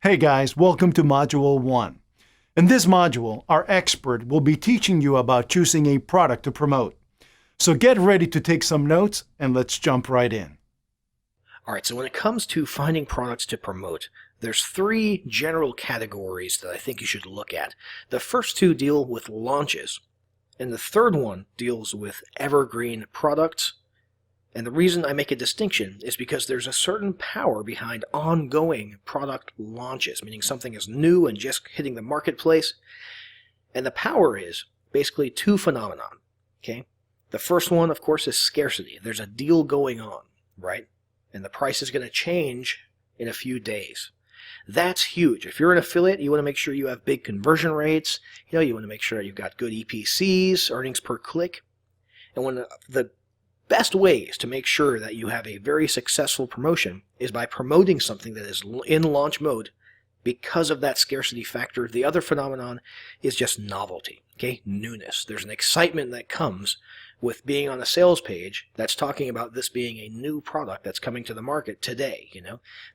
Hey guys, welcome to Module 1. In this module, our expert will be teaching you about choosing a product to promote. So get ready to take some notes and let's jump right in. All right, so when it comes to finding products to promote, there's three general categories that I think you should look at. The first two deal with launches, and the third one deals with evergreen products. And the reason I make a distinction is because there's a certain power behind ongoing product launches, meaning something is new and just hitting the marketplace. And the power is basically two phenomenon, okay? The first one, of course, is scarcity. There's a deal going on, right? And the price is going to change in a few days. That's huge. If you're an affiliate, you want to make sure you have big conversion rates. You want to make sure you've got good EPCs, earnings per click. And one of the best ways to make sure that you have a very successful promotion is by promoting something that is in launch mode because of that scarcity factor. The other phenomenon is just novelty, okay? Newness. There's an excitement that comes with being on a sales page that's talking about this being a new product that's coming to the market today,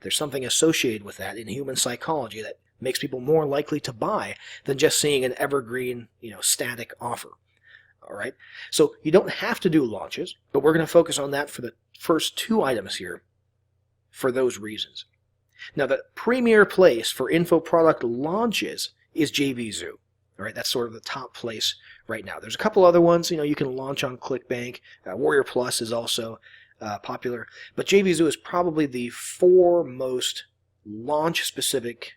There's something associated with that in human psychology that makes people more likely to buy than just seeing an evergreen, static offer. All right, so you don't have to do launches, but we're going to focus on that for the first two items here for those reasons. Now, the premier place for info product launches is JVZoo. All right, that's sort of the top place right now. There's a couple other ones, you can launch on ClickBank. Warrior Plus is also popular, but JVZoo is probably the foremost launch-specific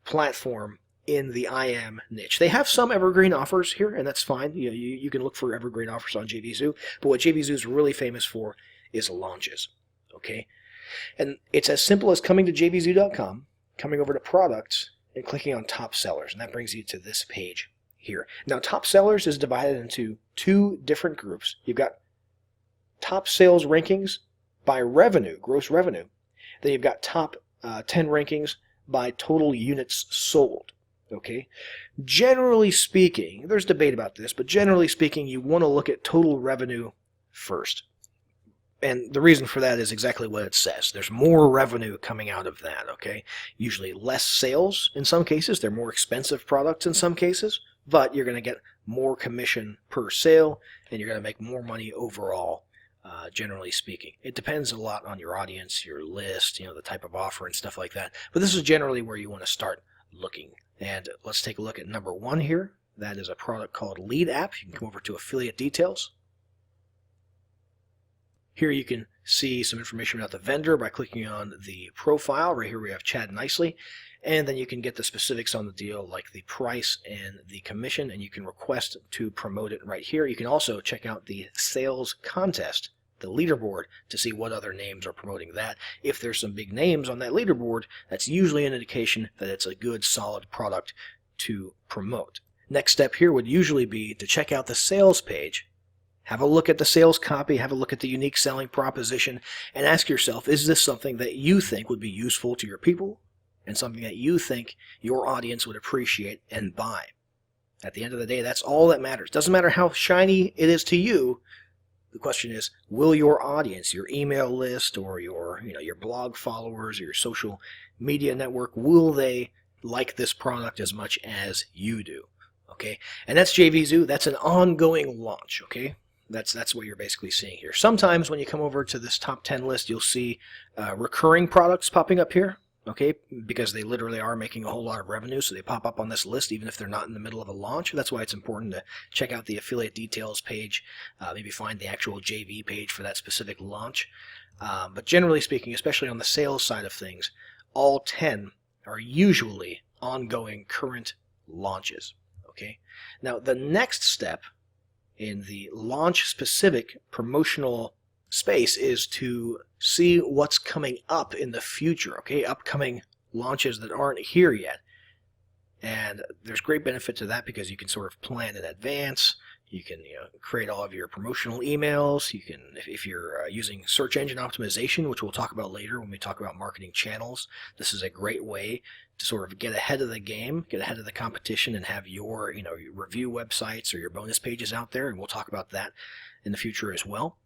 platform in the IM niche. They have some evergreen offers here, and that's fine. You can look for evergreen offers on JVZoo, but what JVZoo is really famous for is launches, okay? And it's as simple as coming to jvzoo.com, coming over to products, and clicking on top sellers, and that brings you to this page here. Now, top sellers is divided into two different groups. You've got top sales rankings by revenue, gross revenue. Then you've got top 10 rankings by total units sold. Okay, generally speaking, there's debate about this, but generally speaking, you want to look at total revenue first. And the reason for that is exactly what it says. There's more revenue coming out of that, okay? Usually less sales in some cases. They're more expensive products in some cases, but you're going to get more commission per sale, and you're going to make more money overall, generally speaking. It depends a lot on your audience, your list, the type of offer and stuff like that. But this is generally where you want to start looking. And let's take a look at number one here. That is a product called Lead App. You can come over to Affiliate Details. Here you can see some information about the vendor by clicking on the profile. Right here we have Chad Nicely. And then you can get the specifics on the deal, like the price and the commission, and you can request to promote it right here. You can also check out the sales contest, the leaderboard, to see what other names are promoting that. If there's some big names on that leaderboard, that's usually an indication that it's a good, solid product to promote. Next step here would usually be to check out the sales page, have a look at the sales copy, have a look at the unique selling proposition, and ask yourself, is this something that you think would be useful to your people and something that you think your audience would appreciate and buy? At the end of the day, that's all that matters. Doesn't matter how shiny it is to you. The question is, will your audience, your email list, or your blog followers, or your social media network, will they like this product as much as you do? Okay, and that's JVZoo. That's an ongoing launch. Okay, that's what you're basically seeing here. Sometimes when you come over to this top 10 list, you'll see recurring products popping up here. Okay, because they literally are making a whole lot of revenue, so they pop up on this list even if they're not in the middle of a launch. That's why it's important to check out the affiliate details page, maybe find the actual JV page for that specific launch. But generally speaking, especially on the sales side of things, all 10 are usually ongoing current launches. Okay, now the next step in the launch-specific promotional space is to see what's coming up in the future, okay? Upcoming launches that aren't here yet. And there's great benefit to that because you can sort of plan in advance. You can create all of your promotional emails. You can, if you're using search engine optimization, which we'll talk about later when we talk about marketing channels, this is a great way to sort of get ahead of the game, get ahead of the competition, and have your your review websites or your bonus pages out there. And we'll talk about that in the future as well.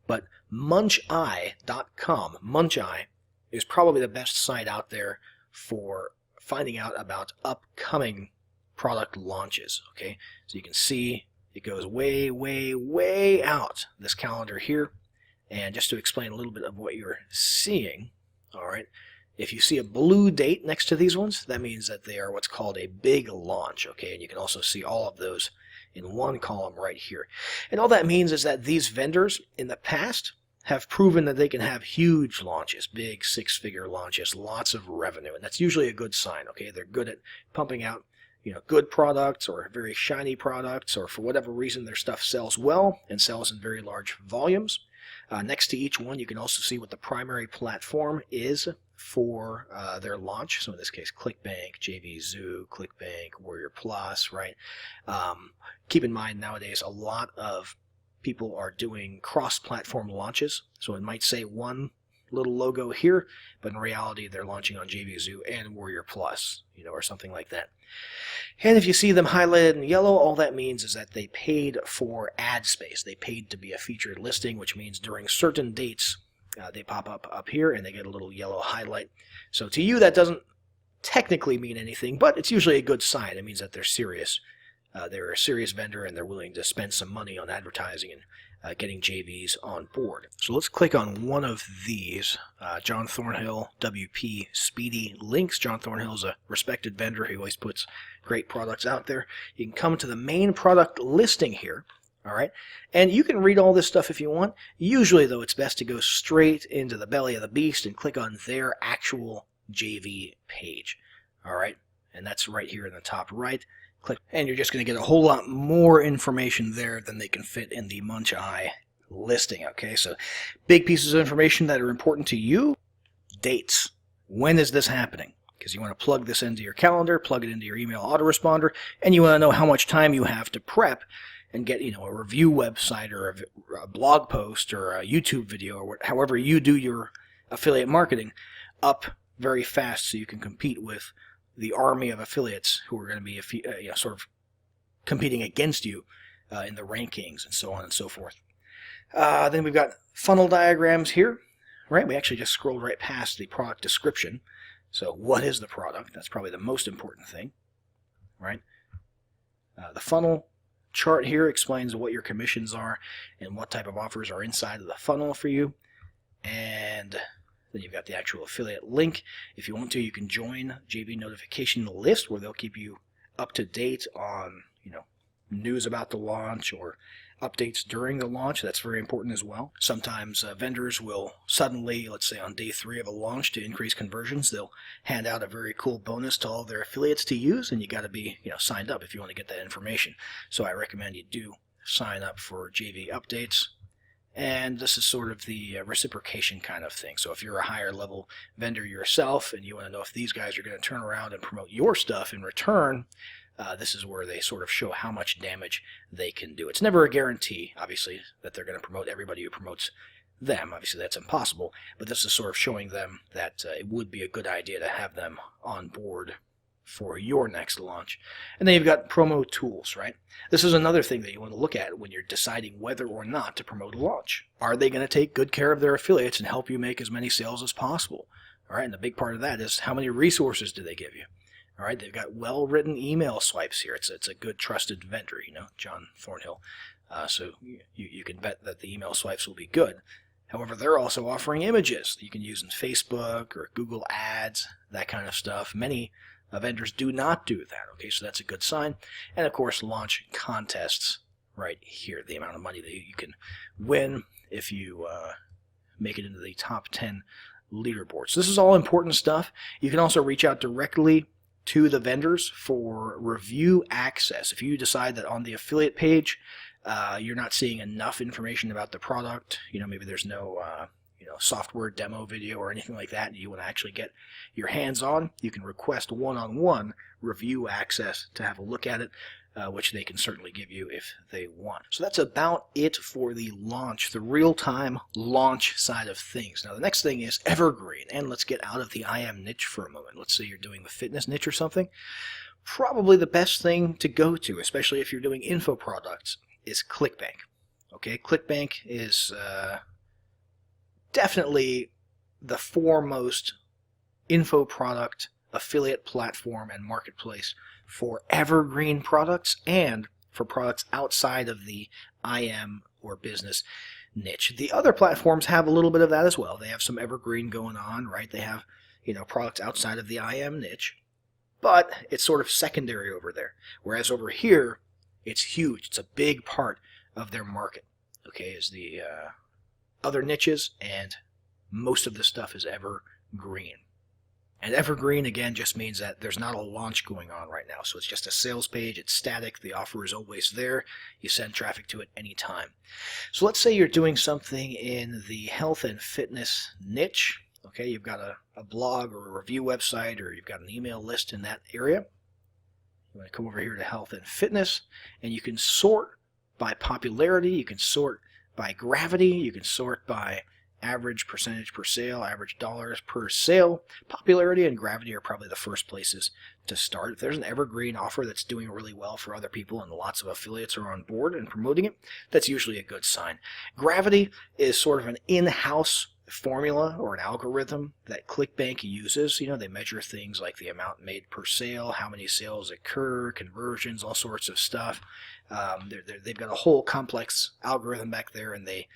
But muncheye.com, Muncheye, is probably the best site out there for finding out about upcoming product launches. Okay, so you can see it goes way, way, way out, this calendar here. And just to explain a little bit of what you're seeing, all right, if you see a blue date next to these ones, that means that they are what's called a big launch, okay? And you can also see all of those in one column right here. And all that means is that these vendors in the past have proven that they can have huge launches, big six-figure launches, lots of revenue, and that's usually a good sign, okay? They're good at pumping out, good products or very shiny products, or for whatever reason their stuff sells well and sells in very large volumes. Next to each one, you can also see what the primary platform is for their launch. So in this case, ClickBank, JVZoo, ClickBank, Warrior Plus, right? Keep in mind nowadays a lot of people are doing cross-platform launches. So it might say one little logo here, but in reality they're launching on JVZoo and Warrior Plus, or something like that. And if you see them highlighted in yellow, all that means is that they paid for ad space. They paid to be a featured listing, which means during certain dates they pop up here and they get a little yellow highlight. So to you that doesn't technically mean anything, but it's usually a good sign. It means that they're serious. They're a serious vendor and they're willing to spend some money on advertising and getting JVs on board. So let's click on one of these. John Thornhill, WP Speedy Links. John Thornhill is a respected vendor. He always puts great products out there. You can come to the main product listing here. All right, and you can read all this stuff if you want. Usually, though, it's best to go straight into the belly of the beast and click on their actual JV page. All right, and that's right here in the top right. Click, and you're just going to get a whole lot more information there than they can fit in the Munch-I listing. Okay, so big pieces of information that are important to you. Dates. When is this happening? Because you want to plug this into your calendar, plug it into your email autoresponder, and you want to know how much time you have to prep and get a review website or a blog post or a YouTube video or however you do your affiliate marketing up very fast so you can compete with the army of affiliates who are going to be sort of competing against you in the rankings and so on and so forth. Then we've got funnel diagrams here, right? We actually just scrolled right past the product description. So what is the product? That's probably the most important thing, right? The funnel chart here explains what your commissions are and what type of offers are inside of the funnel for you. And then you've got the actual affiliate link. If you want to, you can join JV notification list where they'll keep you up to date on, news about the launch or updates during the launch. That's very important as well. Sometimes vendors will suddenly, let's say on day 3 of a launch, to increase conversions, they'll hand out a very cool bonus to all their affiliates to use, and you got to be signed up if you want to get that information. So I recommend you do sign up for JV updates. And this is sort of the reciprocation kind of thing. So if you're a higher level vendor yourself and you want to know if these guys are going to turn around and promote your stuff in return, this is where they sort of show how much damage they can do. It's never a guarantee, obviously, that they're going to promote everybody who promotes them. Obviously, that's impossible. But this is sort of showing them that it would be a good idea to have them on board for your next launch. And then you've got promo tools, right? This is another thing that you want to look at when you're deciding whether or not to promote a launch. Are they going to take good care of their affiliates and help you make as many sales as possible? All right, and the big part of that is how many resources do they give you? All right, they've got well-written email swipes here. It's a good, trusted vendor, John Thornhill. So you can bet that the email swipes will be good. However, they're also offering images that you can use in Facebook or Google Ads, that kind of stuff. Many vendors do not do that, okay, so that's a good sign. And, of course, launch contests right here, the amount of money that you can win if you make it into the top 10 leaderboards. So this is all important stuff. You can also reach out directly to the vendors for review access. If you decide that on the affiliate page you're not seeing enough information about the product, maybe there's no software demo video or anything like that, and you want to actually get your hands on, you can request one-on-one review access to have a look at it, which they can certainly give you if they want. So that's about it for the launch, the real-time launch side of things. Now the next thing is evergreen, and let's get out of the IM niche for a moment. Let's say you're doing the fitness niche or something. Probably the best thing to go to, especially if you're doing info products, is ClickBank. Okay, ClickBank is definitely the foremost info product affiliate platform and marketplace for evergreen products and for products outside of the IM or business niche. The other platforms have a little bit of that as well. They have some evergreen going on, right? They have, products outside of the IM niche, but it's sort of secondary over there. Whereas over here, it's huge. It's a big part of their market, okay, is the other niches, and most of the stuff is evergreen. And evergreen, again, just means that there's not a launch going on right now. So it's just a sales page. It's static. The offer is always there. You send traffic to it anytime. So let's say you're doing something in the health and fitness niche. Okay, you've got a blog or a review website, or you've got an email list in that area. You want to come over here to health and fitness, and you can sort by popularity. You can sort by gravity. You can sort by average percentage per sale, average dollars per sale. Popularity and gravity are probably the first places to start. If there's an evergreen offer that's doing really well for other people and lots of affiliates are on board and promoting it, that's usually a good sign. Gravity is sort of an in-house formula or an algorithm that ClickBank uses. They measure things like the amount made per sale, how many sales occur, conversions, all sorts of stuff. They've got a whole complex algorithm back there, and they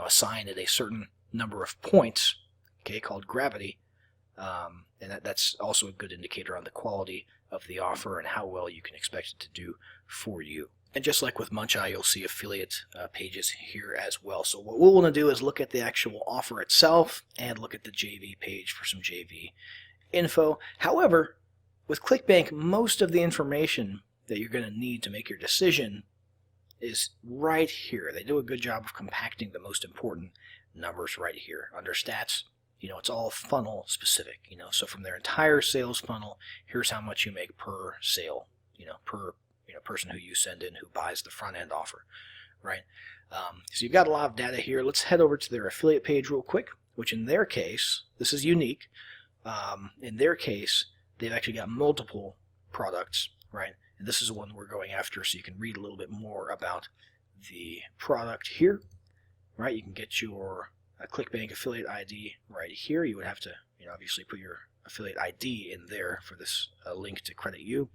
assign it a certain number of points, okay, called gravity, and that's also a good indicator on the quality of the offer and how well you can expect it to do for you. And just like with Muncheye, you'll see affiliate pages here as well. So what we'll want to do is look at the actual offer itself and look at the JV page for some JV info. However, with ClickBank, most of the information that you're going to need to make your decision is right here. They do a good job of compacting the most important numbers right here. Under stats, it's all funnel specific, so from their entire sales funnel, here's how much you make per sale, per person who you send in who buys the front end offer, right? So you've got a lot of data here. Let's head over to their affiliate page real quick, which in their case, this is unique. In their case, they've actually got multiple products, right? And this is the one we're going after, so you can read a little bit more about the product here, right? You can get your ClickBank affiliate ID right here. You would have to, obviously put your affiliate ID in there for this link to credit you.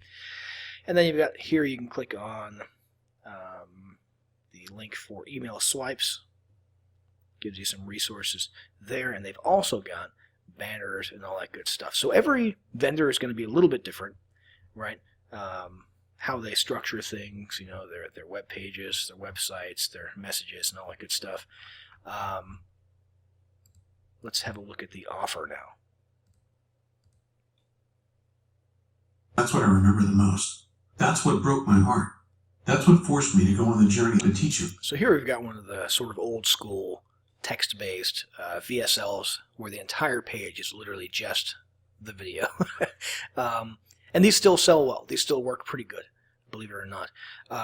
And then you've got here, you can click on the link for email swipes. Gives you some resources there, and they've also got banners and all that good stuff. So every vendor is going to be a little bit different, right? How they structure things, their web pages, their websites, their messages, and all that good stuff. Let's have a look at the offer now. That's what I remember the most. That's what broke my heart. That's what forced me to go on the journey to teach you. So here we've got one of the sort of old school text-based VSLs where the entire page is literally just the video. And these still sell well. These still work pretty good, believe it or not.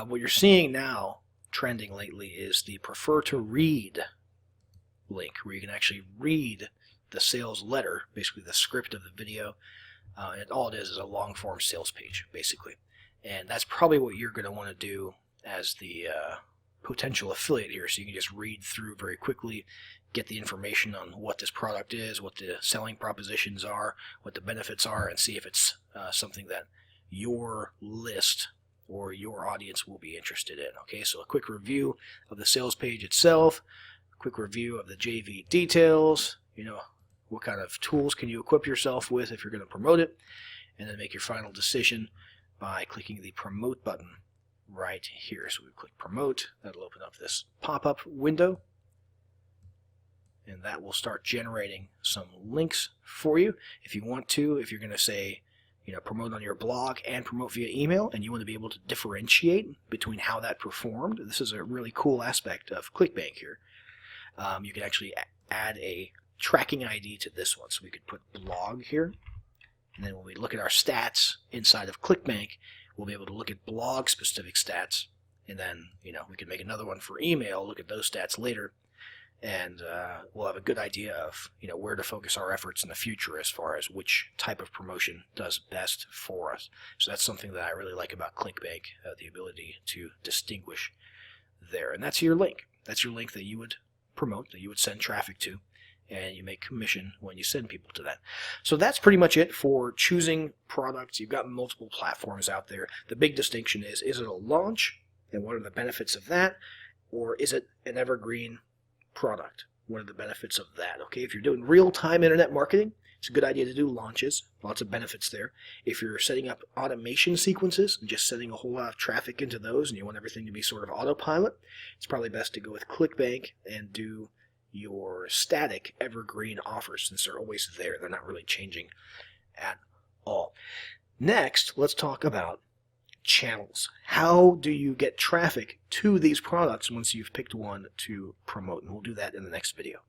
What you're seeing now, trending lately, is the prefer to read link, where you can actually read the sales letter, basically the script of the video. And all it is a long-form sales page, basically. And that's probably what you're going to want to do as the potential affiliate here, so you can just read through very quickly, get the information on what this product is, what the selling propositions are, what the benefits are, and see if it's something that your list or your audience will be interested in. Okay, so a quick review of the sales page itself, a quick review of the JV details, what kind of tools can you equip yourself with if you're going to promote it, and then make your final decision by clicking the promote button right here. So we click promote. That'll open up this pop-up window, and that will start generating some links for you. If you want to, if you're going to say, promote on your blog and promote via email, and you want to be able to differentiate between how that performed, this is a really cool aspect of ClickBank here. You can actually add a tracking ID to this one. So we could put blog here, and then when we look at our stats inside of ClickBank, we'll be able to look at blog specific stats, and then we can make another one for email, look at those stats later, and we'll have a good idea of where to focus our efforts in the future as far as which type of promotion does best for us. So that's something that I really like about ClickBank, the ability to distinguish there. And that's your link. That's your link that you would promote, that you would send traffic to, and you make commission when you send people to that. So that's pretty much it for choosing products. You've got multiple platforms out there. The big distinction is it a launch, and what are the benefits of that, or is it an evergreen product? What are the benefits of that? Okay, if you're doing real-time internet marketing, it's a good idea to do launches. Lots of benefits there. If you're setting up automation sequences and just sending a whole lot of traffic into those and you want everything to be sort of autopilot, it's probably best to go with ClickBank and do your static evergreen offers since they're always there. They're not really changing at all. Next, let's talk about channels. How do you get traffic to these products once you've picked one to promote? And we'll do that in the next video.